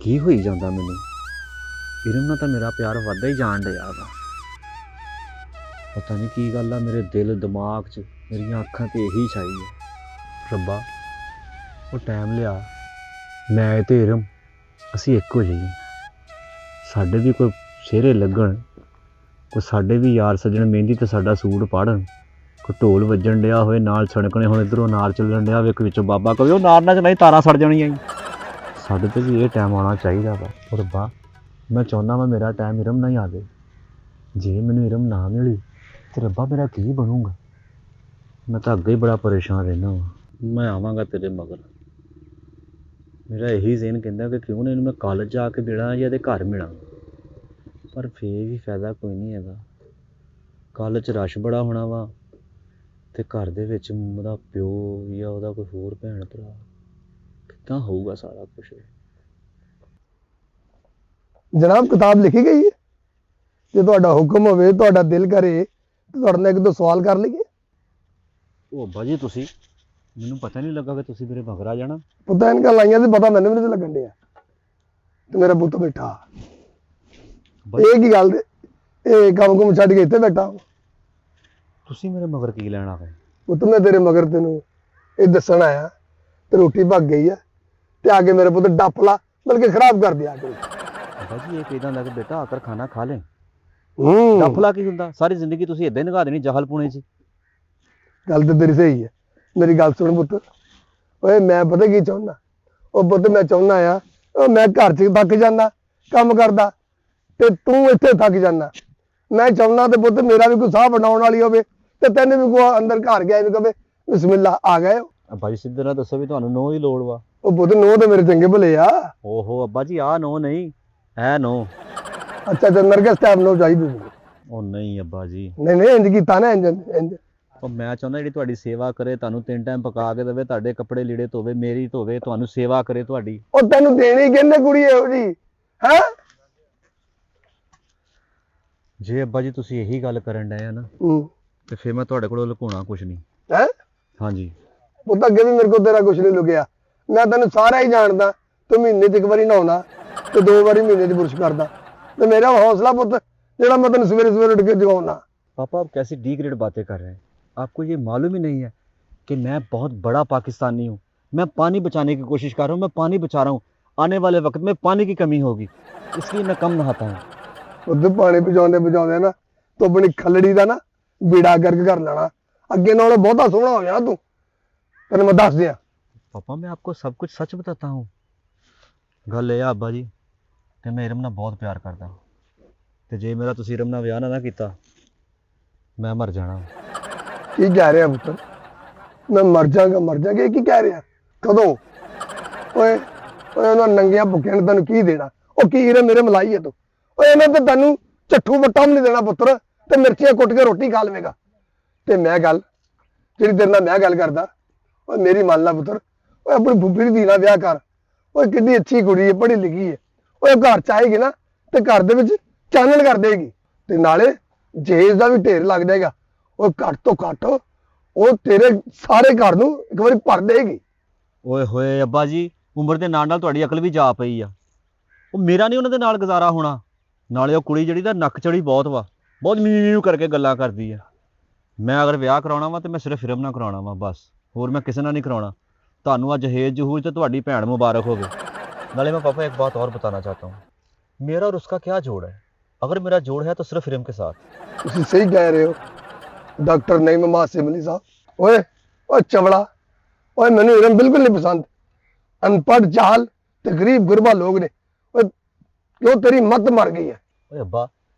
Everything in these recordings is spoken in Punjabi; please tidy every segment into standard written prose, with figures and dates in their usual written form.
ਕੀ ਹੋਈ ਜਾਂਦਾ ਮੈਨੂੰ। ਇਰਮ ਨਾਲ ਤਾਂ ਮੇਰਾ ਪਿਆਰ ਵੱਧਦਾ ਹੀ ਜਾਣ ਡਿਆ ਵਾ। ਪਤਾ ਨਹੀਂ ਕੀ ਗੱਲ ਆ, ਮੇਰੇ ਦਿਲ ਦਿਮਾਗ 'ਚ ਮੇਰੀਆਂ ਅੱਖਾਂ ਤੇ ਇਹੀ ਛਾਈ ਹੈ। ਰੱਬਾ ਉਹ ਟਾਈਮ ਲਿਆ, ਮੈਂ ਤੇ ਇਰਮ ਅਸੀਂ ਇੱਕ ਹੋ ਜਾਈਏ। ਸਾਡੇ ਵੀ ਕੋਈ ਸਿਹਰੇ ਲੱਗਣ, ਕੋਈ ਸਾਡੇ ਵੀ ਯਾਰ ਸੱਜਣ ਮਹਿੰਦੀ ਤੇ ਸਾਡਾ ਸੂਟ ਪਾੜਨ, ਕੋਈ ਢੋਲ ਵੱਜਣ ਡਿਆ ਹੋਵੇ, ਨਾਲ ਛਣਕਣੇ ਹੁਣ ਇੱਧਰੋਂ ਨਾਰ ਚੱਲਣ ਡਿਆ ਹੋਵੇ, ਇੱਕ ਵਿੱਚੋਂ ਬਾਬਾ ਕਹੇ ਉਹ ਨਾਰ ਨਾ ਚਲਾਈ ਤਾਰਾਂ ਸੜ ਜਾਣੀਆਂ। ਸਾਡੇ ਤੇ ਵੀ ਇਹ ਟਾਈਮ ਆਉਣਾ ਚਾਹੀਦਾ ਵਾ। ਔਰ ਰੱਬਾ ਮੈਂ ਚਾਹੁੰਦਾ ਵਾ ਮੇਰਾ ਟਾਈਮ ਇਰਮ ਨਾ ਹੀ ਆਵੇ। ਜੇ ਮੈਨੂੰ ਇਰਮ ਨਾ ਮਿਲੀ ਤੇ ਰੱਬਾ ਮੇਰਾ ਕੀ ਬਣੂਗਾ। ਮੈਂ ਤਾਂ ਅੱਗੇ ਹੀ ਬੜਾ ਪਰੇਸ਼ਾਨ ਰਹਿੰਦਾ ਵਾਂ। ਮੈਂ ਆਵਾਂਗਾ ਤੇਰੇ ਮਗਰ। ਮੇਰਾ ਇਹੀ ਜ਼ਹਨ ਕਹਿੰਦਾ ਕਿ ਕਿਉਂ ਨਾ ਇਹਨੂੰ ਮੈਂ ਕਾਲਜ ਜਾ ਕੇ ਮਿਲਾਂ ਜਾਂ ਇਹਦੇ ਘਰ ਮਿਲਾਂ, ਪਰ ਫੇਰ ਵੀ ਫਾਇਦਾ ਕੋਈ ਨਹੀਂ ਹੈਗਾ। ਕਾਲਜ 'ਚ ਰਸ਼ ਬੜਾ ਹੋਣਾ ਵਾ ਅਤੇ ਘਰ ਦੇ ਵਿੱਚ ਉਹਦਾ ਪਿਓ ਜਾਂ ਉਹਦਾ ਕੋਈ ਹੋਰ ਭੈਣ ਭਰਾ, ਕਿੱਦਾਂ ਹੋਊਗਾ ਸਾਰਾ ਕੁਛ। ਜਨਾਬ ਕਿਤਾਬ ਲਿਖੀ ਗਈ ਹੈ। ਜੇ ਤੁਹਾਡਾ ਹੁਕਮ ਹੋਵੇ, ਤੁਹਾਡਾ ਦਿਲ ਕਰੇ ਤਾਂ ਤੁਹਾਡੇ ਨਾਲ ਇੱਕ ਦੋ ਸਵਾਲ ਕਰ ਲਈਏ। ਉਹ ਅੱਬਾ ਜੀ ਤੁਸੀਂ, ਮੈਨੂੰ ਪਤਾ ਨਹੀਂ ਲੱਗਾ ਕਿ ਤੁਸੀਂ ਮੇਰੇ ਮਗਰ ਆ ਜਾਣਾ। ਪੁੱਤਾਂ ਇਨਕਾਂ ਲਾਈਆਂ ਸੀ, ਪਤਾ ਮੈਨੂੰ ਵੀ ਨਹੀਂ ਲੱਗਣ ਡਿਆ ਤੇ ਮੇਰਾ ਪੁੱਤ ਬੈਠਾ। ਇਹ ਕੀ ਗੱਲ, ਇਹ ਕੰਮ ਕੁਮ ਛੱਡ ਕੇ ਇੱਥੇ ਬੈਠਾ। ਤੁਸੀਂ ਮੇਰੇ ਮਗਰ ਕੀ ਲੈਣ ਆ ਗਏ? ਪੁੱਤ ਮੈਂ ਤੇਰੇ ਮਗਰ ਤੈਨੂੰ ਇਹ ਦੱਸਣ ਆਇਆ ਤੇ ਰੋਟੀ ਭੱਗ ਗਈ ਆ ਤੇ ਆ ਕੇ ਮੇਰੇ ਪੁੱਤ ਡੱਫ ਲਾ, ਬਲਕਿ ਖਰਾਬ ਕਰ ਦਿਆ ਕਰ। ਅੱਬਾ ਜੀ ਇਹ ਕਿਦਾਂ ਲੱਗ ਬੇਟਾ, ਆਕਰ ਖਾਣਾ ਖਾ ਲੈ। ਡੱਫਲਾ ਕੀ ਹੁੰਦਾ? ਸਾਰੀ ਜ਼ਿੰਦਗੀ ਤੁਸੀਂ ਇੱਦਾਂ ਹੀ ਨਿਭਾ ਦੇਣੀ ਜਹਲ ਪੁਣੇ 'ਚ। ਗੱਲ ਤਾਂ ਤੇਰੀ ਸਹੀ ਹੈ। ਮੇਰੀ ਗੱਲ ਸੁਣ ਪੁੱਤ, ਓਏ ਮੈਂ ਪਤਾ ਕੀ ਚਾਹੁੰਦਾ। ਉਹ ਪੁੱਤ ਮੈਂ ਚਾਹੁੰਦਾ ਆ, ਮੈਂ ਘਰ 'ਚ ਥੱਕ ਜਾਂਦਾ ਕੰਮ ਕਰਦਾ ਤੇ ਤੂੰ ਇੱਥੇ ਥੱਕ ਜਾਂਦਾ। ਮੈਂ ਚਾਹੁੰਦਾ ਤੇ ਪੁੱਤ ਮੇਰਾ ਵੀ ਕੋਈ ਸਾਹ ਬਣਾਉਣ ਵਾਲੀ ਹੋਵੇ ਤੇ ਤੈਨੂੰ ਵੀ ਕੋਈ ਅੰਦਰ ਘਰ ਗਿਆ ਵੀ ਕਵੇ ਬਿਸਮਿਲ੍ਲਾ ਆ ਗਏ। ਅੱਬਾ ਜੀ ਸਿੱਧੇ ਨਾਲ ਦੱਸੋ ਵੀ ਤੁਹਾਨੂੰ ਨੋ ਦੀ ਲੋੜ ਵਾ? ਉਹ ਪੁੱਤ ਨੋ ਤੇ ਮੇਰੇ ਚੰਗੇ ਭਲੇ ਆ। ਓਹੋ ਅੱਬਾ ਜੀ ਆਹ ਨੋ ਨਹੀਂ, ਇਹ ਨੋ। ਅੱਛਾ ਚੰਦਰ ਕਿਸ ਟਾਈਮ ਨੋ ਚਾਹੀਦੀ? ਉਹ ਨਹੀਂ ਅੱਬਾ ਜੀ, ਨਹੀਂ ਨਹੀਂ ਇੰਜ ਕੀਤਾ ਨਾ, ਇੰਜ। ਉਹ ਮੈਂ ਚਾਹੁੰਦਾ ਜਿਹੜੀ ਤੁਹਾਡੀ ਸੇਵਾ ਕਰੇ, ਤੁਹਾਨੂੰ 3 ਟਾਈਮ ਪਕਾ ਕੇ ਦੇਵੇ, ਤੁਹਾਡੇ ਕੱਪੜੇ ਲੀੜੇ ਧੋਵੇ, ਮੇਰੀ ਧੋਵੇ, ਤੁਹਾਨੂੰ ਸੇਵਾ ਕਰੇ ਤੁਹਾਡੀ। ਉਹ ਤੈਨੂੰ ਦੇਣੀ ਕਹਿੰਦੇ ਕੁੜੀ ਇਹੋ ਜੀ ਹੈ। ਜੇ ਅੱਬਾ ਜੀ ਤੁਸੀਂ ਇਹੀ ਗੱਲ ਕਰਨ ਡਏ ਆ ਨਾ ਤੇ ਫਿਰ ਮੈਂ ਤੁਹਾਡੇ ਕੋਲੋਂ ਲੁਕਾਉਣਾ ਕੁਛ ਨਹੀਂ ਹੈ। ਹਾਂਜੀ ਪੁੱਤ ਅੱਗੇ ਵੀ ਮੇਰੇ ਕੋਲ ਤੇਰਾ ਕੁਛ ਨਹੀਂ ਲੁਕਿਆ। ਮੈਂ ਤੈਨੂੰ ਸਾਰਾ ਹੀ ਜਾਣਦਾ। ਤੂੰ ਮਹੀਨੇ 'ਚ ਇੱਕ ਵਾਰੀ ਨਹਾਉਣਾ ਤੇ 2 ਵਾਰੀ ਮਹੀਨੇ 'ਚ ਬੁਰਸ਼ ਕਰਦਾ ਤੇ ਮੇਰਾ ਹੌਸਲਾ ਪੁੱਤ ਜਿਹੜਾ ਮੈਂ ਤੈਨੂੰ ਸਵੇਰੇ ਸਵੇਰੇ ਉੱਠ ਕੇ ਜਗਾਉਣਾ। पापा आप कैसी डिग्रेड बातें कर रहे हैं? आपको ये मालूम ही नहीं है कि मैं बहुत बड़ा पाकिस्तानी हूँ। मैं पानी बचाने की कोशिश कर रहा हूँ, मैं पानी बचा रहा हूँ। आने वाले वक्त में पानी की कमी होगी, इसलिए मैं कम नहाता हूँ। उधर पानी बचाते ना तो अपनी खलड़ी का ना बीड़ा गर्क कर लेना। अगे नालों बहुता सोहना हो जाना तू, तेन मैं दस दिया। पापा मैं आपको सब कुछ सच बताता हूँ। गल यह अब्बा जी कि मैं इरम नाल बहुत प्यार करता, तो जे मेरा तुसीं इरम नाल विआह ना कीता मैं मर जाना। की कह रहे पुत्र? मैं मर जागा की कह रहा? कदों? ओए ओए नंगिया भुक्या ने तेन की देना? ओ की हीरे मेरे मलाई है तू? ओए इन्हें तो तेन झट्ठू बट्टा भी नहीं देना पुत्र, ते मिर्चियां कुट के रोटी खा लवेगा। ते मैं गल जी तेरे नाल मैं गल करदा, ओए मेरी मान ला पुत्र। ओए अपनी फुफी दी ना विआह कर। ओए कितनी अच्छी कुड़ी है, पढ़ी लिखी है। ओए घर च आएगी ना ते घर दे विच चानण कर देगी ते नाले जहेज का भी ढेर लग जाएगा। वो घट तो घट वो तेरे सारे घर नूं एक बारी भर देगी। ओए होए अब्बा जी उम्र के नाल तुहाडी अकल भी जा पई आ। ਉਹ ਮੇਰਾ ਨਹੀਂ ਉਹਨਾਂ ਦੇ ਨਾਲ ਗੁਜ਼ਾਰਾ ਹੋਣਾ। ਨਾਲੇ ਉਹ ਕੁੜੀ ਜਿਹੜੀ ਦਾ ਨੱਕ ਚੜੀ ਬਹੁਤ ਵਾ, ਬਹੁਤ ਮੀਊ ਕਰਕੇ ਗੱਲਾਂ ਕਰਦੀ ਆ। ਮੈਂ ਅਗਰ ਵਿਆਹ ਕਰਾਉਣਾ ਵਾ ਤੇ ਮੈਂ ਸਿਰਫ ਇਰਮ ਨਾਲ ਕਰਾਉਣਾ ਵਾ ਬਸ, ਹੋਰ ਮੈਂ ਕਿਸੇ ਨਾਲ ਨਹੀਂ ਕਰਾਉਣਾ। ਤੁਹਾਨੂੰ ਅੱਜ ਜਹੇਜ ਜਹੂਜ ਤੇ ਤੁਹਾਡੀ ਭੈਣ ਮੁਬਾਰਕ ਹੋਵੇ। ਨਾਲੇ मैं पापा एक बात और बताना चाहता हूँ, मेरा और उसका क्या जोड़ है? अगर मेरा जोड़ है तो सिर्फ इरम के साथ। तुम सही कह रहे हो डॉक्टर नहीं ममाद से मिली साहब। ओए ओए चवड़ा, ओए मैनू इरम बिल्कुल नहीं पसंद। अनपढ़ जाल ते गरीब गुरबा लोग ने। ओए क्यों तेरी मत मर गई है। ਓਏ ਅੱਬਾ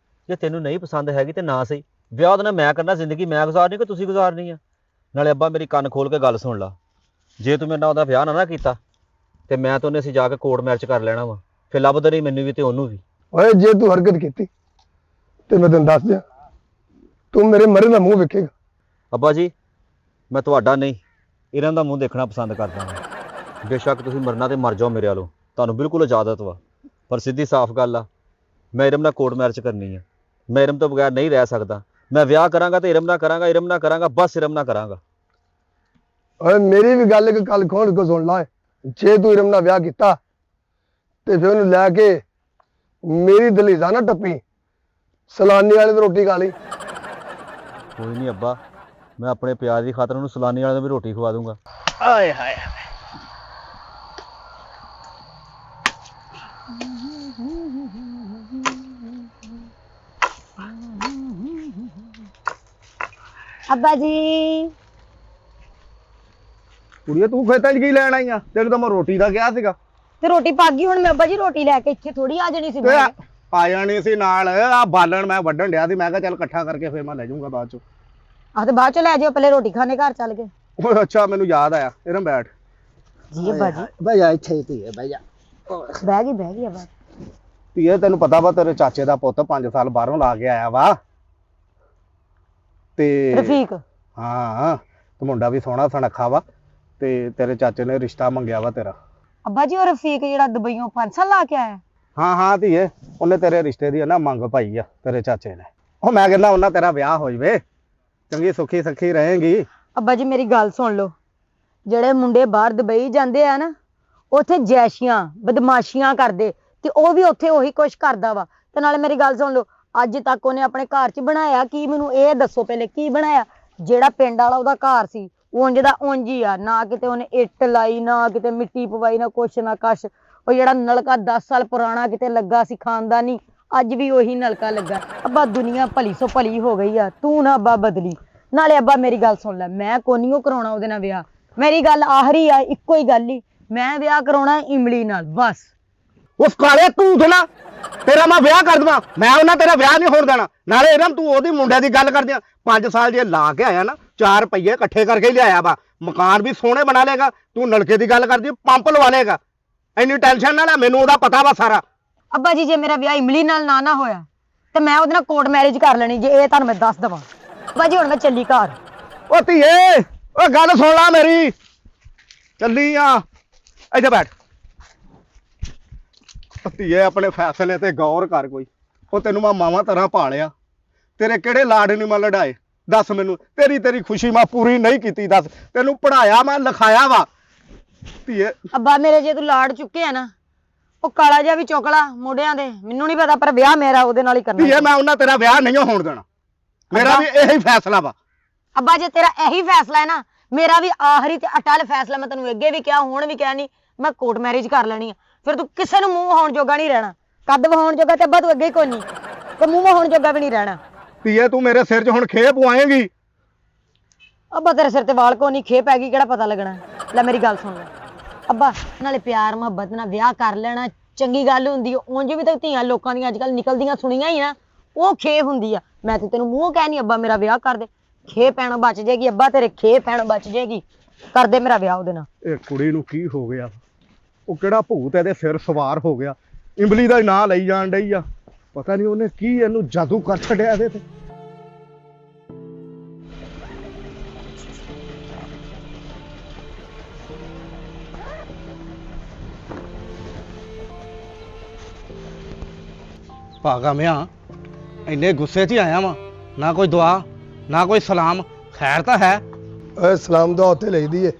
ਜੇ ਤੈਨੂੰ ਨਹੀਂ ਪਸੰਦ ਹੈਗੀ ਤੇ ਨਾ ਸਹੀ, ਵਿਆਹ ਉਹਦੇ ਨਾਲ ਮੈਂ ਕਰਨਾ, ਜ਼ਿੰਦਗੀ ਮੈਂ ਗੁਜ਼ਾਰਨੀ ਕਿ ਤੁਸੀਂ ਗੁਜ਼ਾਰਨੀ ਆ। ਨਾਲੇ ਅੱਬਾ ਮੇਰੀ ਕੰਨ ਖੋਲ ਕੇ ਗੱਲ ਸੁਣ ਲਾ, ਜੇ ਤੂੰ ਮੇਰੇ ਨਾਲ ਉਹਦਾ ਵਿਆਹ ਨਾ ਕੀਤਾ ਤੇ ਮੈਂ ਤਾਂ ਉਹਨੇ ਅਸੀਂ ਜਾ ਕੇ ਕੋਰਟ ਮੈਰਿਜ ਕਰ ਲੈਣਾ ਵਾ, ਫਿਰ ਲੱਭਦਾ ਰਹੀ ਮੈਨੂੰ ਵੀ ਤੇ ਉਹਨੂੰ ਵੀ। ओए जे तू हरकत की तो मैं तेन दस दिया, तू मेरे मरे का मुँह वेखेगा। ਅੱਬਾ ਜੀ ਮੈਂ ਤੁਹਾਡਾ ਨਹੀਂ ਇਰਮ ਦਾ ਮੂੰਹ ਦੇਖਣਾ ਪਸੰਦ ਕਰਦਾ ਹਾਂ। ਬੇਸ਼ੱਕ ਤੁਸੀਂ ਮਰਨਾ ਤੇ ਮਰ ਜਾਓ ਮੇਰੇ ਵੱਲੋਂ, ਤੁਹਾਨੂੰ ਬਿਲਕੁਲ ਇਜਾਜ਼ਤ ਵਾ। ਪਰ ਸਿੱਧੀ ਸਾਫ਼ ਗੱਲ ਆ, ਮੈਂ ਇਰਮ ਨਾਲ ਕੋਰਟ ਮੈਰਿਜ ਕਰਨੀ ਆ। ਮੈਂ ਇਰਮ ਤੋਂ ਬਗੈਰ ਨਹੀਂ ਰਹਿ ਸਕਦਾ। ਮੈਂ ਵਿਆਹ ਕਰਾਂਗਾ ਤੇ ਇਰਮ ਨਾਲ ਕਰਾਂਗਾ, ਇਰਮ ਨਾਲ ਕਰਾਂਗਾ, ਬਸ ਇਰਮ ਨਾਲ ਕਰਾਂਗਾ। ओए मेरी भी गल एक गल खोल के सुन ला, जे तू इरम नाल विआह कीता ਤੇ ਫਿਰ ਉਹਨੂੰ ਲੈ ਕੇ ਮੇਰੀ ਦਲੀਜ਼ਾ ਨਾ ਟੱਪੀ, ਸਲਾਨੀ ਵਾਲੇ ਦੀ ਰੋਟੀ ਖਾ ਲਈ। ਕੋਈ ਨਹੀਂ ਅੱਬਾ, ਮੈਂ ਆਪਣੇ ਪਿਆਰ ਦੀ ਖਾਤਰ ਉਹਨੂੰ ਸਲਾਨੀ ਵਾਲੇ ਨੂੰ ਵੀ ਰੋਟੀ ਖਵਾ ਦੂੰਗਾ। ਆਏ ਹਾਏ ਅੱਬਾ ਜੀ। ਕੁੜੀਏ ਤੂੰ ਖੇਤਾਂ 'ਚ ਕੀ ਲੈਣ ਆਈ ਆ? ਤੈਨੂੰ ਤਾਂ ਮੈਂ ਰੋਟੀ ਦਾ ਕਿਹਾ ਸੀਗਾ। ਤੇ ਰੋਟੀ ਪੱਕ ਗਈ ਹੁਣ। ਮੈਂ ਅੱਬਾ ਜੀ ਰੋਟੀ ਲੈ ਕੇ ਇੱਥੇ ਥੋੜੀ ਆ ਜਾਣੀ ਸੀ। ਤੇ ਆ ਜਾਣੀ ਸੀ ਨਾਲ, ਆ ਬਾਲਣ ਮੈਂ ਵੱਢਣ ਡਿਆ ਸੀ, ਮੈਂ ਕਿਹਾ ਚੱਲ ਇਕੱਠਾ ਕਰਕੇ ਫਿਰ ਮੈਂ ਲੈ ਜਾਊਂਗਾ ਬਾਅਦ ਚ। ਆਹ ਤੇ ਬਾਅਦ ਚ ਲੈ ਜਾਓ, ਪਹਿਲੇ ਰੋਟੀ ਖਾਣੇ ਘਰ ਚੱਲ ਕੇ। ਓਏ ਅੱਛਾ, ਮੈਨੂੰ ਯਾਦ ਆਇਆ, ਇਹਨਾਂ ਬੈਠ। ਜੀ ਅੱਬਾ ਜੀ ਬਹਿ ਜਾ ਇੱਥੇ, ਧੀਏ ਬਹਿ ਜਾ। ਬਹਿ ਗਈ ਅੱਬਾ। ਧੀਏ ਤੈਨੂੰ ਪਤਾ ਵਾ ਤੇਰੇ ਚਾਚੇ ਦਾ ਪੁੱਤ 5 ਸਾਲ ਬਾਹਰੋਂ ਲਾ ਕੇ ਆਇਆ ਵਾ ਤੇ ਰਫੀਕ। ਹਾਂ, ਤੇ ਮੁੰਡਾ ਵੀ ਸੋਹਣਾ ਸੁਨੱਖਾ ਵਾ, ਤੇ ਤੇਰੇ ਚਾਚੇ ਨੇ ਰਿਸ਼ਤਾ ਮੰਗਿਆ ਵਾ ਤੇਰਾ। ਅੱਬਾ ਜੀ ਉਹ ਰਫੀਕ ਜਿਹੜਾ ਦੁਬਈੋਂ 5 ਸਾਲ ਲਾ ਕੇ ਆਇਆ? ਹਾਂ ਧੀਏ, ਉਹਨੇ ਤੇਰੇ ਰਿਸ਼ਤੇ ਦੀ ਨਾ ਮੰਗ ਪਾਈ ਆ ਤੇਰੇ ਚਾਚੇ ਨੇ। ਉਹ ਮੈਂ ਕਹਿੰਦਾ ਉਹਨਾਂ ਤੇਰਾ ਵਿਆਹ ਹੋ ਜਵੇ, ਚੰਗੀ ਸੁਖੀ ਸਖੀ ਰਹੇਗੀ। ਅੱਬਾ ਜੀ ਮੇਰੀ ਗੱਲ ਸੁਣ ਲਓ, ਜਿਹੜੇ ਮੁੰਡੇ ਬਾਹਰ ਦੁਬਈ ਜਾਂਦੇ ਆ ਨਾ, ਉੱਥੇ ਜੈਸ਼ੀਆਂ ਬਦਮਾਸ਼ੀਆਂ ਕਰਦੇ, ਤੇ ਉਹ ਵੀ ਉੱਥੇ ਉਹੀ ਕੁਛ ਕਰਦਾ ਵਾ। ਤੇ ਨਾਲੇ ਮੇਰੀ ਗੱਲ ਸੁਣ ਲਓ, ਅੱਜ ਤੱਕ ਉਹਨੇ ਆਪਣੇ ਘਰ 'ਚ ਬਣਾਇਆ ਕੀ? ਮੈਨੂੰ ਇਹ ਦੱਸੋ ਪਹਿਲੇ, ਕੀ ਬਣਾਇਆ? ਜਿਹੜਾ ਪਿੰਡ ਵਾਲਾ ਉਹਦਾ ਘਰ ਸੀ, ਉਂਝ ਦਾ ਉਂਝ ਹੀ ਆ, ਨਾ ਕਿਤੇ ਉਹਨੇ ਇੱਟ ਲਾਈ, ਨਾ ਕਿਤੇ ਮਿੱਟੀ ਪਵਾਈ, ਨਾ ਕੁਛ ਨਾ ਕਛ। ਉਹ ਜਿਹੜਾ ਨਲਕਾ 10 ਸਾਲ ਪੁਰਾਣਾ ਕਿਤੇ ਲੱਗਾ ਸੀ ਖਾਨਦਾਨੀ, ਅੱਜ ਵੀ ਉਹੀ ਨਲਕਾ ਲੱਗਾ। ਅੱਬਾ ਦੁਨੀਆ ਭਲੀ ਸੋ ਭਲੀ ਹੋ ਗਈ ਆ, ਤੂੰ ਨਾ ਅੱਬਾ ਬਦਲੀ। ਨਾਲੇ ਅੱਬਾ ਮੇਰੀ ਗੱਲ ਸੁਣ ਲੈ, ਮੈਂ ਕੋਨੀਓ ਕਰਾਉਣਾ ਉਹਦੇ ਨਾਲ ਵਿਆਹ। ਮੇਰੀ ਗੱਲ ਆਖਰੀ ਆ, ਇੱਕੋ ਹੀ ਗੱਲ ਹੀ, ਮੈਂ ਵਿਆਹ ਕਰਾਉਣਾ ਇਮਲੀ ਨਾਲ, ਬਸ। ਉਸ ਕਾਲੇ ਤੂੰ ਨਾ ਤੇਰਾ ਮੈਂ ਵਿਆਹ ਕਰ ਦਵਾਂ, ਮੈਂ ਉਹਨਾਂ ਤੇਰਾ ਵਿਆਹ ਨਹੀਂ ਹੋਣ ਦੇਣਾ। ਨਾਲੇ ਇਹਨਾਂ ਤੂੰ ਉਹਦੀ ਮੁੰਡੇ ਦੀ ਗੱਲ ਕਰਦਿਆਂ 5 ਸਾਲ ਜੇ ਲਾ ਕੇ ਆਇਆ ਨਾ, 4 ਰੁਪਈਏ ਇਕੱਠੇ ਕਰਕੇ ਹੀ ਲਿਆਇਆ ਵਾ, ਮਕਾਨ ਵੀ ਸੋਹਣੇ ਬਣਾ ਲੇਗਾ। ਤੂੰ ਨਲਕੇ ਦੀ ਗੱਲ ਕਰਦੀ, ਪੰਪ ਲਵਾ ਲੇਗਾ। ਇੰਨੀ ਟੈਨਸ਼ਨ ਨਾ ਲੈ, ਮੈਨੂੰ ਉਹਦਾ ਪਤਾ ਵਾ ਸਾਰਾ। ਅੱਬਾ ਜੀ ਜੇ ਮੇਰਾ ਵਿਆਹ ਇਮਲੀ ਨਾਲ ਨਾ ਹੋਇਆ ਤੇ ਮੈਂ ਉਹਦੇ ਨਾਲ ਕੋਰਟ ਮੈਰਿਜ ਕਰ ਲੈਣੀ, ਜੇ ਇਹ ਤੁਹਾਨੂੰ ਮੈਂ ਦੱਸ ਦਵਾਂ। ਅੱਬਾ ਜੀ ਹੁਣ ਮੈਂ ਚੱਲੀ ਘਰ। ਓ ਧੀਏ, ਓ ਗੱਲ ਸੁਣ ਲੈ ਮੇਰੀ, ਚੱਲੀ ਆ। ਇੱਥੇ ਬੈਠ। ਧੀਏ ਆਪਣੇ ਫੈਸਲੇ ਤੇ ਗੌਰ ਕਰ ਕੋਈ। ਉਹ ਤੈਨੂੰ ਮੈਂ ਮਾਵਾਂ ਤਰ੍ਹਾਂ ਪਾਲਿਆ, ਤੇਰੇ ਕਿਹੜੇ ਲਾਡ ਨਹੀਂ ਮੈਂ ਲੜਾਏ? ਦੱਸ ਮੈਨੂੰ, ਤੇਰੀ ਖੁਸ਼ੀ ਮੈਂ ਪੂਰੀ ਨਹੀਂ ਕੀਤੀ? ਦੱਸ, ਤੈਨੂੰ ਪੜਾਇਆ ਮੈਂ, ਲਿਖਾਇਆ ਵਾ ਧੀਏ। ਅੱਬਾ ਮੇਰੇ ਜੇ ਤੂੰ ਲਾੜ ਚੁੱਕੇ ਆ ਨਾ, ਉਹ ਕਾਲਾ ਜਿਹਾ ਵੀ ਚੁੱਕਲਾ ਮੋਢਿਆਂ ਦੇ, ਮੈਨੂੰ ਨਹੀਂ ਪਤਾ, ਪਰ ਵਿਆਹ ਮੇਰਾ ਉਹਦੇ ਨਾਲ ਹੀ ਕਰਨਾ। ਧੀਏ ਮੈਂ ਉਹਨਾਂ ਤੇਰਾ ਵਿਆਹ ਨਹੀਂ ਹੋਣ ਦੇਣਾ, ਮੇਰਾ ਵੀ ਇਹੀ ਫੈਸਲਾ ਵਾ। ਅੱਬਾ ਜੇ ਤੇਰਾ ਇਹੀ ਫੈਸਲਾ ਹੈ ਨਾ, ਮੇਰਾ ਵੀ ਆਖਰੀ ਤੇ ਅਟਲ ਫੈਸਲਾ। ਮੈਂ ਤੈਨੂੰ ਅੱਗੇ ਵੀ ਕਿਹਾ, ਹੁਣ ਵੀ ਕਿਹਾ, ਨਹੀਂ ਮੈਂ ਕੋਰਟ ਮੈਰਿਜ ਕਰ ਲੈਣੀ ਆ। ਫਿਰ ਤੂੰ ਕਿਸੇ ਨੂੰ ਮੂੰਹ ਵਹਾਉਣ ਜੋਗਾ ਨਹੀਂ ਰਹਿਣਾ। ਕੱਦ ਵਹਾਉਣ ਜੋਗਾ ਤੇ ਅੱਬਾ ਤੂੰ ਅੱਗੇ ਕੋਈ ਨਹੀਂ, ਤੇ ਮੂੰਹ ਵਹਾਉਣ ਜੋਗਾ ਵੀ ਨਹੀਂ ਰਹਿਣਾ। ਧੀਏ ਤੂੰ ਮੇਰੇ ਸਿਰ 'ਚ ਹੁਣ ਖੇਪ ਪਵਾਏਂਗੀ। ਅੱਬਾ ਤੇਰੇ ਸਿਰ ਤੇ ਵਾਲ ਕੋ ਨਹੀਂ, ਖੇਪ ਹੈਗੀ, ਕਿਹੜਾ ਪਤਾ ਲੱਗਣਾ? ਲੈ ਮੇਰੀ ਗੱਲ ਸੁਣ ਲੈ ਅੱਬਾ, ਨਾਲੇ ਪਿਆਰ ਮੁਹੱਬਤ ਨਾਲ ਵਿਆਹ ਕਰ ਲੈਣਾ ਚੰਗੀ ਗੱਲ ਹੁੰਦੀ। ਉਂਝ ਵੀ ਤਾਂ ਧੀਆਂ ਲੋਕਾਂ ਦੀਆਂ ਅੱਜ ਕੱਲ ਨਿਕਲਦੀਆਂ ਸੁਣੀਆਂ ਹੀ ਨਾ, ਉਹ ਖੇ ਹੁੰਦੀ ਆ। ਮੈਂ ਤੇ ਤੈਨੂੰ ਮੂੰਹ ਕਹਿ ਨਹੀਂ ਅੱਬਾ ਮੇਰਾ ਵਿਆਹ ਕਰ ਦੇ, ਖੇ ਪੈਣੋਂ ਬਚ ਜਾਏਗੀ। ਅੱਬਾ ਤੇਰੇ ਖੇ ਪੈਣੋਂ ਬਚ ਜਾਏਗੀ, ਕਰ ਦੇ ਮੇਰਾ ਵਿਆਹ ਉਹਦੇ ਨਾਲ। ਇਹ ਕੁੜੀ ਨੂੰ ਕੀ ਹੋ ਗਿਆ? ਉਹ ਕਿਹੜਾ ਭੂਤ ਇਹਦੇ ਸਿਰ ਸਵਾਰ ਹੋ ਗਿਆ? ਇਮਲੀ ਦਾ ਨਾਂ ਲਈ ਜਾਣ ਡਈ ਆ, ਪਤਾ ਨਹੀਂ ਉਹਨੇ ਕੀ ਇਹਨੂੰ ਜਾਦੂ ਕਰ ਛੱਡਿਆ ਇਹਦੇ ਤੇ। ਭਾਗਾ ਮਿਆਂ, ਇੰਨੇ ਗੁੱਸੇ 'ਚ ਹੀ ਆਇਆ ਵਾਂ, ਨਾ ਕੋਈ ਦੁਆ ਨਾ ਕੋਈ ਸਲਾਮ। ਖੈਰ ਤਾਂ ਹੈ? ਓਏ ਸਲਾਮ ਦਾ ਉੱਥੇ ਲਈਦੀ ਏ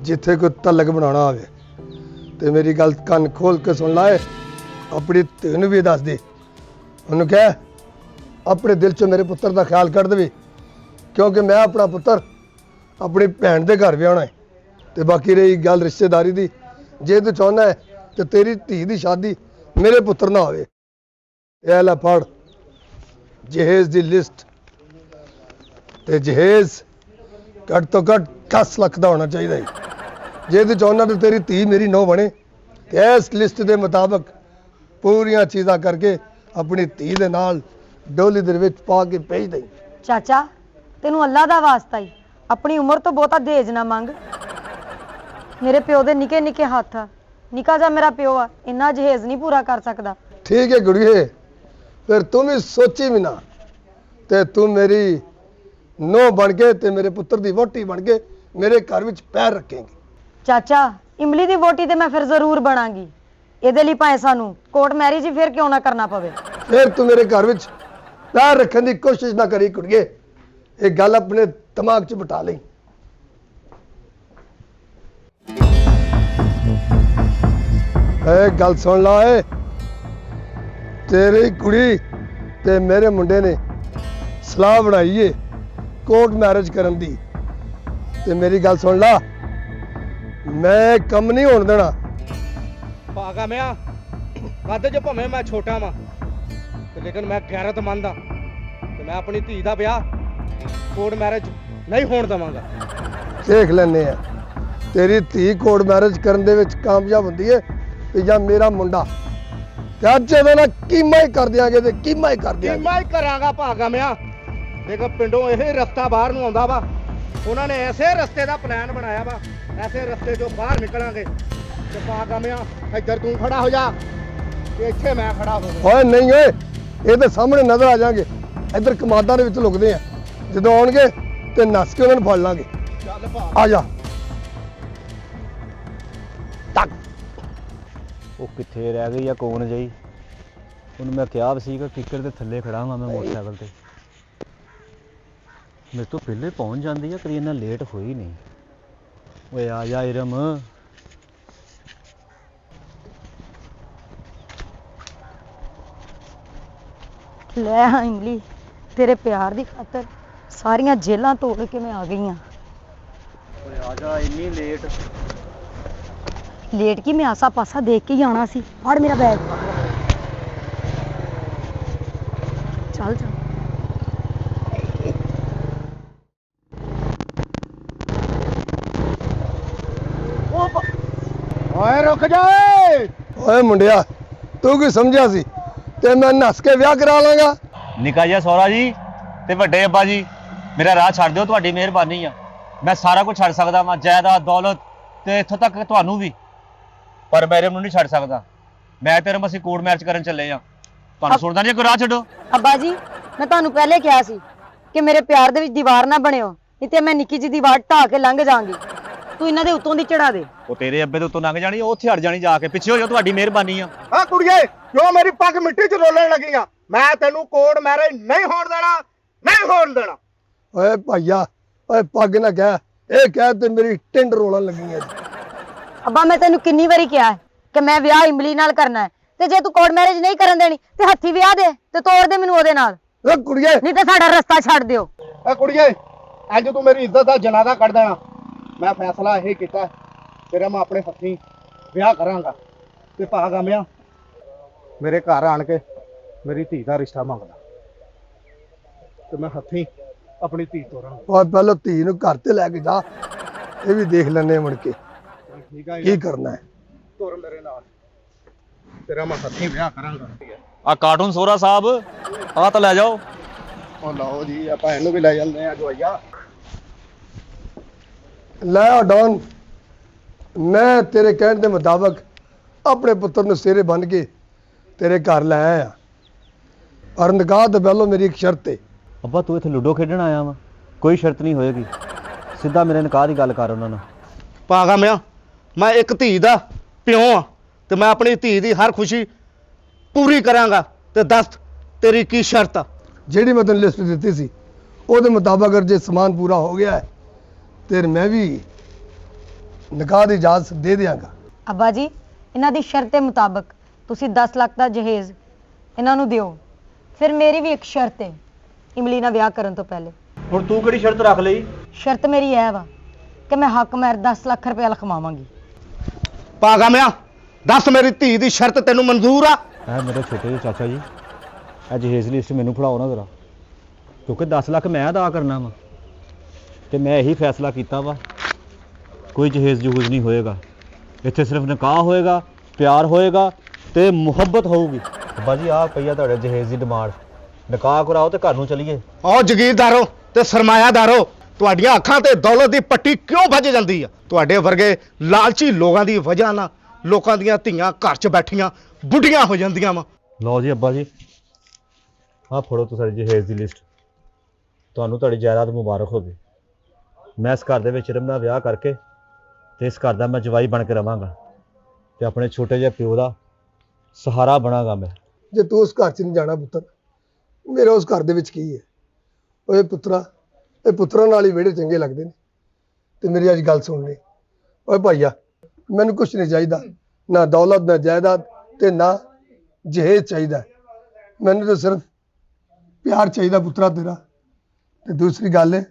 ਜਿੱਥੇ ਕੋਈ ਤਲਕ ਬਣਾਉਣਾ ਹੋਵੇ। ਤੇ ਮੇਰੀ ਗੱਲ ਕੰਨ ਖੋਲ ਕੇ ਸੁਣ ਲੈ, ਆਪਣੀ ਧੀ ਨੂੰ ਵੀ ਦੱਸ ਦੇ, ਉਹਨੂੰ ਕਹਿ ਆਪਣੇ ਦਿਲ 'ਚ ਮੇਰੇ ਪੁੱਤਰ ਦਾ ਖਿਆਲ ਕੱਢ ਦੇਵੇ, ਕਿਉਂਕਿ ਮੈਂ ਆਪਣਾ ਪੁੱਤਰ ਆਪਣੀ ਭੈਣ ਦੇ ਘਰ ਵਿਆਹਣਾ ਹੈ। ਤੇ ਬਾਕੀ ਰਹੀ ਗੱਲ ਰਿਸ਼ਤੇਦਾਰੀ ਦੀ, ਜੇ ਤੂੰ ਚਾਹੁੰਦਾ ਹੈ ਕਿ ਤੇਰੀ ਧੀ ਦੀ ਸ਼ਾਦੀ ਮੇਰੇ ਪੁੱਤਰ ਨਾਲ ਹੋਵੇ, ਇਹ ਲੈ ਫੜ ਜਹੇਜ਼ ਦੀ ਲਿਸਟ। ਤੇ ਜਹੇਜ਼ ਘੱਟ ਤੋਂ ਘੱਟ 10 ਲੱਖ ਦਾ ਹੋਣਾ ਚਾਹੀਦਾ ਹੈ। ਜੇ ਤੂੰ ਚਾਹੁੰਦਾ ਤਾਂ ਤੇਰੀ ਧੀ ਮੇਰੀ ਨੋ ਬਣੇ, ਤੇ ਇਸ ਲਿਸਟ ਦੇ ਮੁਤਾਬਕ ਪੂਰੀਆਂ ਚੀਜ਼ਾਂ ਕਰਕੇ ਆਪਣੀ ਧੀ ਦੇ ਨਾਲ ਡੋਲੀ ਦੇ ਵਿੱਚ ਪਾ ਕੇ ਭੇਜ ਦੇ। ਚਾਚਾ ਤੈਨੂੰ ਅੱਲਾ ਦਾ ਵਾਸਤਾ ਹੀ ਆਪਣੀ ਉਮਰ ਤੋਂ ਬਹੁਤਾ ਦਹੇਜ ਨਾ ਮੰਗ। ਮੇਰੇ ਪਿਓ ਦੇ ਨਿੱਕੇ ਨਿੱਕੇ ਹੱਥ ਆ, ਨਿੱਕਾ ਜਿਹਾ ਮੇਰਾ ਪਿਓ ਆ, ਇੰਨਾ ਜਹੇਜ਼ ਨਹੀਂ ਪੂਰਾ ਕਰ ਸਕਦਾ। ਠੀਕ ਹੈ ਗੁੜੀਏ, ਫਿਰ ਤੂੰ ਵੀ ਸੋਚੀ ਵੀ ਨਾ, ਤੇ ਤੂੰ ਮੇਰੀ ਨੋ ਬਣ ਕੇ ਤੇ ਮੇਰੇ ਪੁੱਤਰ ਦੀ ਵਹੁਟੀ ਬਣ ਕੇ ਮੇਰੇ ਘਰ ਵਿੱਚ ਪੈਰ ਰੱਖੇਂਗੀ। ਚਾਚਾ ਇਮਲੀ ਦੀ ਵੋਟੀ ਤੇ ਮੈਂ ਫਿਰ ਜ਼ਰੂਰ ਬਣਾਂਗੀ, ਇਹਦੇ ਲਈ ਭਾਵੇਂ ਸਾਨੂੰ ਕੋਰਟ ਮੈਰਿਜ ਹੀ ਫਿਰ ਕਿਉਂ ਨਾ ਕਰਨਾ ਪਵੇ। ਫਿਰ ਤੂੰ ਮੇਰੇ ਘਰ ਵਿੱਚ ਪੈਰ ਰੱਖਣ ਦੀ ਕੋਸ਼ਿਸ਼ ਨਾ ਕਰੀ ਕੁੜੀਏ, ਇਹ ਗੱਲ ਆਪਣੇ ਦਿਮਾਗ 'ਚ ਬਿਠਾ ਲਈ। ਏ ਗੱਲ ਸੁਣ ਲਾ ਏ, ਤੇਰੀ ਕੁੜੀ ਤੇ ਮੇਰੇ ਮੁੰਡੇ ਨੇ ਸਲਾਹ ਬਣਾਈ ਏ ਕੋਰਟ ਮੈਰਿਜ ਕਰਨ ਦੀ। ਤੇ ਮੇਰੀ ਗੱਲ ਸੁਣ ਲਾ, ਮੈਂ ਇਹ ਕੰਮ ਨਹੀਂ ਹੋਣ ਦੇਣਾ। ਭਾਗਾ ਮਿਆ ਕੱਦ ਚ ਭਾਵੇਂ ਮੈਂ ਛੋਟਾ ਵਾਂ ਤੇ ਲੇਕਿਨ ਮੈਂ ਗੈਰਤਮੰਦ ਆ ਤੇ ਮੈਂ ਆਪਣੀ ਧੀ ਦਾ ਵਿਆਹ ਕੋਰਟ ਮੈਰਿਜ ਨਹੀਂ ਹੋਣ ਦੇਵਾਂਗਾ। ਦੇਖ ਲੈਨੇ ਆ ਤੇਰੀ ਧੀ ਕੋਰਟ ਮੈਰਿਜ ਕਰਨ ਦੇ ਵਿੱਚ ਕਾਮਯਾਬ ਹੁੰਦੀ ਏ ਤੇ ਜਾਂ ਮੇਰਾ ਮੁੰਡਾ, ਤੇ ਅੱਜ ਇਹਦਾ ਨਾ ਕੀਮਾ ਹੀ ਕਰ ਦਿਆਂਗੇ ਤੇ ਕੀਮਾ ਹੀ ਕਰ ਕੀ ਦਿਆਂਗੇ। ਮੈਂ ਹੀ ਕਰਾਂਗਾ ਭਾਗਾ ਮਿਆ। ਦੇਖ ਪਿੰਡੋਂ ਇਹ ਰਸਤਾ ਬਾਹਰ ਨੂੰ ਆਉਂਦਾ ਵਾ, ਉਹਨਾਂ ਨੇ ਐਸੇ ਰਸਤੇ ਦਾ ਪਲਾਨ ਬਣਾਇਆ ਵਾ, ਐਸੇ ਰਸਤੇ ਚੋਂ ਬਾਹਰ ਨਿਕਲਾਂਗੇ। ਤੇ ਭਾਗਾ ਮਿਆ ਇੱਧਰ ਤੂੰ ਖੜਾ ਹੋ ਜਾ ਤੇ ਇੱਥੇ ਮੈਂ ਖੜਾ ਹੋ ਜਾ। ਓਏ ਨਹੀਂ ਓਏ, ਇਹ ਤੇ ਸਾਹਮਣੇ ਨਜ਼ਰ ਆ ਜਾਣਗੇ, ਇੱਧਰ ਕਮਾਦਾਂ ਦੇ ਵਿੱਚ ਲੁਕਦੇ ਆ, ਜਦੋਂ ਆਉਣਗੇ ਤੇ ਨੱਸ ਕੇ ਉਹਨਾਂ ਨੂੰ ਫੜ ਲਾਂਗੇ। ਚੱਲ ਭਾਗ। ਆ ਜਾ। ਤੱਕ ਉਹ ਕਿੱਥੇ ਰਹਿ ਗਈ ਆ ਕੌਣ ਜਈ? ਉਹਨੂੰ ਮੈਂ ਕਿਹਾ ਵੀ ਸੀਗਾ ਕਿੱਕਰ ਦੇ ਥੱਲੇ ਖੜਾ ਹਾਂ ਮੈਂ ਮੋਟਰਸਾਈਕਲ ਤੇ। ਮੇਰੇ ਤੋਂ ਪਹਿਲੇ ਪਹੁੰਚ ਜਾਂਦੀ ਆ, ਕਦੀ ਇੰਨਾ ਲੇਟ ਹੋਈ ਨਹੀਂ। ਓਏ ਆ ਜਾ ਇਰਮ। ਲੈ ਹਾਂ ਇਮਲੀ, ਤੇਰੇ ਪਿਆਰ ਦੀ ਖਾਤਰ ਸਾਰੀਆਂ ਜੇਲਾਂ ਤੋੜ ਕੇ ਮੈਂ ਆ ਗਈ ਆ। ਓਏ ਆ ਜਾ, ਇੰਨੀ ਲੇਟ? ਲੇਟ ਕੀ, ਮੈਂ ਆਸਾ ਪਾਸਾ ਦੇਖ ਕੇ ਹੀ ਆਉਣਾ ਸੀ। ਫੜ ਮੇਰਾ ਬੈਗ। ਚੱਲ ਚੱਲ। ਓਏ ਰੁਕ ਜਾ ਓਏ। ਓਏ ਮੁੰਡਿਆ, ਤੂੰ ਕੀ ਸਮਝਿਆ ਸੀ ਤੇ ਮੈਂ ਨੱਸ ਕੇ ਵਿਆਹ ਕਰਾ ਲਾਂਗਾ? ਨਿੱਕਾ ਜਿਹਾ ਸਹੁਰਾ ਜੀ ਤੇ ਵੱਡੇ ਅੱਬਾ ਜੀ, ਮੇਰਾ ਰਾਹ ਛੱਡ ਦਿਓ, ਤੁਹਾਡੀ ਮਿਹਰਬਾਨੀ ਆ। ਮੈਂ ਸਾਰਾ ਕੁਝ ਛੱਡ ਸਕਦਾ ਵਾਂ, ਜਾਇਦਾਦ ਦੌਲਤ ਤੇ ਇੱਥੋਂ ਤੱਕ ਤੁਹਾਨੂੰ ਵੀ, ਪਰ ਮੇਰੇ ਨੂੰ ਨਹੀਂ ਛੱਡ ਸਕਦਾ। ਮੈਂ ਤੇਰੇ ਅਸੀਂ ਕੋਰਟ ਮੈਰਿਜ ਕਰਨ ਚੱਲੇ ਆ। ਤੁਹਾਨੂੰ ਸੁਣਦਾ ਨਹੀਂ, ਕੋਈ ਰਾਹ ਛੱਡੋ। ਅੱਬਾ ਜੀ, ਮੈਂ ਤੁਹਾਨੂੰ ਪਹਿਲੇ ਕਿਹਾ ਸੀ ਕਿ ਮੇਰੇ ਪਿਆਰ ਦੇ ਵਿੱਚ ਦੀਵਾਰ ਨਾ ਬਣਿਓ, ਨਹੀਂ ਤੇ ਮੈਂ ਨਿੱਕੀ ਜਿਹੀ ਦੀਵਾਰ ਢਾਹ ਕੇ ਲੰਘ ਜਾਵਾਂਗੀ। ਤੂੰ ਇਹਨਾਂ ਦੇ ਉੱਤੋਂ ਦੀ ਚੜਾ ਦੇ। ਉਹ ਤੇਰੇ ਅੱਬੇ ਦੇ ਉੱਤੋਂ ਲੰਘ ਜਾਣੀ, ਉਹ ਉੱਥੇ ਹਟ ਜਾਣੀ, ਜਾ ਕੇ ਪਿੱਛੇ ਹੋ ਜਾ, ਤੁਹਾਡੀ ਮਿਹਰਬਾਨੀ ਆ। ਆ ਕੁੜੀਏ, ਕਿਉਂ ਮੇਰੀ ਪੱਗ ਮਿੱਟੀ 'ਚ ਰੋਲਣ ਲੱਗੀਆਂ? ਮੈਂ ਤੈਨੂੰ ਕੋਰਟ ਮੈਰਿਜ ਨਹੀਂ ਹੋਣ ਦੇਣਾ, ਨਹੀਂ ਹੋਣ ਦੇਣਾ। ਓਏ ਭਾਈਆ, ਓਏ ਪੱਗ ਨਾ ਕਹਿ, ਇਹ ਕਹਿ ਤੇ ਮੇਰੀ ਟਿੰਡ ਰੋਲਣ ਲੱਗੀ ਹੈ। ਅੱਬਾ ਮੈਂ ਤੈਨੂੰ ਕਿੰਨੀ ਵਾਰੀ ਕਿਹਾ ਹੈ ਕਿ ਮੈਂ ਵਿਆਹ ਇਮਲੀ ਨਾਲ ਕਰਨਾ ਹੈ, ਤੇ ਜੇ ਤੂੰ ਕੋਰਟ ਮੈਰਿਜ ਨਹੀਂ ਕਰਨ ਦੇਣੀ ਤੇ ਹੱਥੀ ਵਿਆਹ ਦੇ ਤੇ ਤੋੜ ਦੇ ਮੈਨੂੰ ਉਹਦੇ ਨਾਲ, ਓਏ ਕੁੜੀਏ, ਨਹੀਂ ਤੇ ਸਾਡਾ ਰਸਤਾ ਛੱਡ ਦਿਓ। ਆ ਕੁੜੀਏ, ਅੱਜ ਤੂੰ ਮੇਰੀ ਇੱਜ਼ਤ ਦਾ ਜਨਾਜ਼ਾ ਕੱਢ ਦੇਣਾ। ਮੈਂ ਫੈਸਲਾ ਇਹ ਕੀਤਾ, ਤੇਰਾ ਮੈਂ ਆਪਣੇ ਹੱਥੀਂ ਵਿਆਹ ਕਰਾਂਗਾ। ਤੇ ਭਾਗਾ ਮਿਆ ਮੇਰੇ ਘਰ ਆਣ ਕੇ ਮੇਰੀ ਧੀ ਦਾ ਰਿਸ਼ਤਾ ਮੰਗਦਾ ਤੇ ਮੈਂ ਹੱਥੀਂ ਆਪਣੀ ਧੀ ਤੋਰਾਂਗਾ। ਓਏ ਪਹਿਲਾਂ ਧੀ ਨੂੰ ਘਰ ਤੇ ਲੈ ਕੇ ਜਾ, ਇਹ ਵੀ ਦੇਖ ਲੈਣੇ ਮੁੜ ਕੇ ਠੀਕ ਹੈ ਕੀ ਕਰਨਾ ਹੈ। ਤੁਰ ਮੇਰੇ ਨਾਲ, ਤੇਰਾ ਮੈਂ ਹੱਥੀਂ ਵਿਆਹ ਕਰਾਂਗਾ। ਆ ਕਾਰਟੂਨ ਸੋਹਰਾ ਸਾਹਿਬ, ਆ ਤਾਂ ਲੈ ਜਾਓ। ਉਹ ਲਓ ਜੀ, ਆਪਾਂ ਇਹਨੂੰ ਵੀ ਲੈ ਜਾਂਦੇ ਆ ਜਵਾਈਆ। ਲੈ ਆ ਡੌਨ, ਮੈਂ ਤੇਰੇ ਕਹਿਣ ਦੇ ਮੁਤਾਬਕ ਆਪਣੇ ਪੁੱਤਰ ਨੂੰ ਸਿਰੇ ਬੰਨ ਕੇ ਤੇਰੇ ਘਰ ਲੈ ਆਇਆ, ਪਰ ਨਿਕਾਹ ਤੋਂ ਪਹਿਲਾਂ ਮੇਰੀ ਇੱਕ ਸ਼ਰਤ ਹੈ। ਅੱਬਾ ਤੂੰ ਇੱਥੇ ਲੂਡੋ ਖੇਡਣ ਆਇਆ ਵਾ? ਕੋਈ ਸ਼ਰਤ ਨਹੀਂ ਹੋਏਗੀ, ਸਿੱਧਾ ਮੇਰੇ ਨਿਕਾਹ ਦੀ ਗੱਲ ਕਰ ਉਹਨਾਂ ਨਾਲ। ਭਾਗਾ ਮਿਆ, ਮੈਂ ਇੱਕ ਧੀ ਦਾ ਪਿਓ ਆ ਤੇ ਮੈਂ ਆਪਣੀ ਧੀ ਦੀ ਹਰ ਖੁਸ਼ੀ ਪੂਰੀ ਕਰਾਂਗਾ। ਤੇ ਦੱਸ ਤੇਰੀ ਕੀ ਸ਼ਰਤ ਆ? ਜਿਹੜੀ ਮੈਂ ਤੈਨੂੰ ਲਿਸਟ ਦਿੱਤੀ ਸੀ ਉਹਦੇ ਮੁਤਾਬਕ ਅਗਰ ਜੇ ਸਮਾਨ ਪੂਰਾ ਹੋ ਗਿਆ ਹੈ ਤੇ ਮੈਂ ਵੀ ਨਿਕਾਹ ਦੀ ਇਜਾਜ਼ਤ ਦੇ ਦਿਆਂਗਾ। ਅੱਬਾ ਜੀ, ਇਹਨਾਂ ਦੀ ਸ਼ਰਤ ਦੇ ਮੁਤਾਬਕ ਤੁਸੀਂ 10 ਲੱਖ ਦਾ ਜਹੇਜ਼ ਇਹਨਾਂ ਨੂੰ ਦਿਓ। ਫਿਰ ਮੇਰੀ ਵੀ ਇੱਕ ਸ਼ਰਤ ਹੈ ਇਮਲੀ ਨਾਲ ਵਿਆਹ ਕਰਨ ਤੋਂ ਪਹਿਲੇ। ਹੁਣ ਤੂੰ ਕਿਹੜੀ ਸ਼ਰਤ ਰੱਖ ਲਈ? ਸ਼ਰਤ ਮੇਰੀ ਇਹ ਵਾ ਕਿ ਮੈਂ ਹੱਕ ਮਹਿਰ 10 ਲੱਖ ਰੁਪਏ ਲਿਖਵਾਵਾਂਗੀ। ਭਾਗਾ ਮਿਆ, ਦੱਸ ਮੇਰੀ ਧੀ ਦੀ ਸ਼ਰਤ ਤੈਨੂੰ ਮਨਜ਼ੂਰ ਆ? ਐ ਮੇਰੇ ਛੋਟੇ ਜਿਹੇ ਚਾਚਾ ਜੀ, ਇਹ ਜਹੇਜ਼ ਲਿਸਟ ਮੈਨੂੰ ਫੜਾਓ ਨਾ ਜ਼ਰਾ, ਕਿਉਂਕਿ 10 ਲੱਖ ਮੈਂ ਅਦਾ ਕਰਨਾ ਵਾ ਤੇ ਮੈਂ ਇਹੀ ਫੈਸਲਾ ਕੀਤਾ ਵਾ, ਕੋਈ ਜਹੇਜ਼ ਜਹੂਜ਼ ਨਹੀਂ ਹੋਏਗਾ ਇੱਥੇ, ਸਿਰਫ ਨਿਕਾਹ ਹੋਏਗਾ, ਪਿਆਰ ਹੋਏਗਾ ਤੇ ਮੁਹੱਬਤ ਹੋਊਗੀ। ਅੱਬਾ ਜੀ ਆਹ ਪਈਆ ਤੁਹਾਡੇ ਜਹੇਜ਼ ਦੀ ਡਿਮਾਂਡ, ਨਿਕਾਹ ਕਰਾਓ ਤੇ ਘਰ ਨੂੰ ਚਲੀਏ। ਆਓ ਜਗੀਰਦਾਰੋ ਤੇ ਸਰਮਾਇਆਦਾਰੋ, ਤੁਹਾਡੀਆਂ ਅੱਖਾਂ ਤੇ ਦੌਲਤ ਦੀ ਪੱਟੀ ਕਿਉਂ ਵੱਜ ਜਾਂਦੀ ਆ? ਤੁਹਾਡੇ ਵਰਗੇ ਲਾਲਚੀ ਲੋਕਾਂ ਦੀ ਵਜ੍ਹਾ ਨਾਲ ਲੋਕਾਂ ਦੀਆਂ ਧੀਆਂ ਘਰ 'ਚ ਬੈਠੀਆਂ ਬੁੱਢੀਆਂ ਹੋ ਜਾਂਦੀਆਂ ਵਾ। ਲਓ ਜੀ ਅੱਬਾ ਜੀ, ਆਹ ਫੜੋ ਤੁਸੀਂ ਜਹੇਜ਼ ਦੀ ਲਿਸਟ, ਤੁਹਾਨੂੰ ਤੁਹਾਡੀ ਜਾਇਦਾਦ ਮੁਬਾਰਕ ਹੋਵੇ। ਮੈਂ ਇਸ ਘਰ ਦੇ ਵਿੱਚ ਇਰਮ ਨਾਲ ਵਿਆਹ ਕਰਕੇ ਤੇ ਇਸ ਘਰ ਦਾ ਮੈਂ ਜਵਾਈ ਬਣ ਕੇ ਰਵਾਂਗਾ ਤੇ ਆਪਣੇ ਛੋਟੇ ਜਿਹੇ ਪਿਓ ਦਾ ਸਹਾਰਾ ਬਣਾਂਗਾ ਮੈਂ। ਜੇ ਤੂੰ ਉਸ ਘਰ 'ਚ ਨਹੀਂ ਜਾਣਾ ਪੁੱਤਰ, ਮੇਰੇ ਉਸ ਘਰ ਦੇ ਵਿੱਚ ਕੀ ਹੈ? ਓਏ ਪੁੱਤਰਾ, ਇਹ ਪੁੱਤਰਾਂ ਨਾਲ ਹੀ ਵਿਹੜੇ ਚੰਗੇ ਲੱਗਦੇ ਨੇ। ਤੇ ਮੇਰੀ ਅੱਜ ਗੱਲ ਸੁਣ ਲੈ। ਓਏ ਭਾਈਆ, ਮੈਨੂੰ ਕੁਛ ਨਹੀਂ ਚਾਹੀਦਾ, ਨਾ ਦੌਲਤ ਨਾ ਜਾਇਦਾਦ ਤੇ ਨਾ ਜਹੇਜ਼ ਚਾਹੀਦਾ। ਮੈਨੂੰ ਤਾਂ ਸਿਰਫ ਪਿਆਰ ਚਾਹੀਦਾ ਪੁੱਤਰਾ ਤੇਰਾ। ਤੇ ਦੂਸਰੀ ਗੱਲ ਹੈ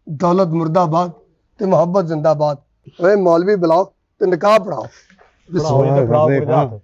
ਦੌਲਤ ਮੁਰਦਾਬਾਦ ਤੇ ਮੁਹੱਬਤ ਜ਼ਿੰਦਾਬਾਦ। ਓਏ ਮੌਲਵੀ ਬੁਲਾਓ ਤੇ ਨਿਕਾਹ ਪੜਾਓ। ਪੜਾਓ ਇਹਦੇ ਭਰਾ